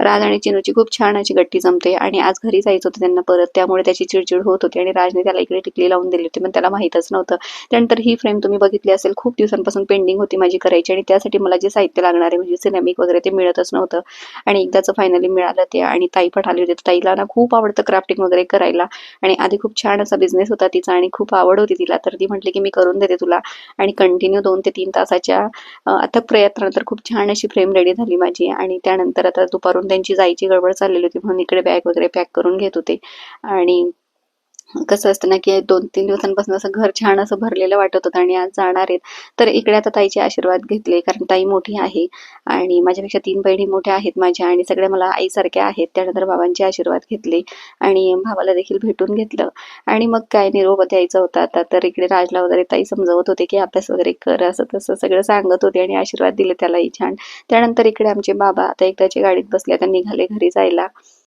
राज आणि चिनूची खूप छान अशी गट्टी जमते आणि आज घरी जायचं होतं त्यांना परत, त्यामुळे त्याची चिडचिड होत होती आणि राजने त्याला इकडे टिकली लावून दिली होती, पण त्याला माहीतच नव्हतं. त्यानंतर ही फ्रेम तुम्ही बघितली असेल, खूप दिवसांपासून पेंडिंग होती माझी करायची आणि त्यासाठी मला जे साहित्य लागणार आहे म्हणजे सिरेमिक वगैरे ते मिळतच नव्हतं आणि एकदाच फायनली मिळालं ते. आणि ताई पण आली होती. ताईला ना खूप आवडतं क्राफ्टिंग वगैरे करायला आणि आधी खूप छान असा बिझनेस होता तिचा आणि खूप आवड होती तिला, तर ती म्हटली की मी करून देते तुला. आणि कंटिन्यू 2 ते 3 तासाच्या अथक प्रयत्नानंतर खूप छान अशी फ्रेम रेडी झाली माझी. आणि त्यानंतर आता दुपारून त्यांची जायची गडबड चाललेली होती म्हणून इकडे बॅग वगैरे पॅक करून घेत होते. आणि कसं असतं ना, की 2-3 दिवसांपासून असं घर छान असं भरलेलं वाटत होतं आणि आज जाणार आहेत. तर इकडे आता ताईचे आशीर्वाद घेतले, कारण ताई मोठी आहे आणि माझ्यापेक्षा 3 बहिणी मोठ्या आहेत माझ्या आणि सगळ्या मला आईसारख्या आहेत. त्यानंतर बाबांचे आशीर्वाद घेतले आणि भावाला देखील भेटून घेतलं आणि मग काय निरोप द्यायचा होता आता. तर इकडे राजला वगैरे ताई समजावत होते, की अभ्यास वगैरे कर, असं तसं सगळं सांगत होते आणि आशीर्वाद दिले त्यालाही छान. त्यानंतर इकडे आमचे बाबा आता एकदाच्या गाडीत बसले, आता निघाले घरी जायला.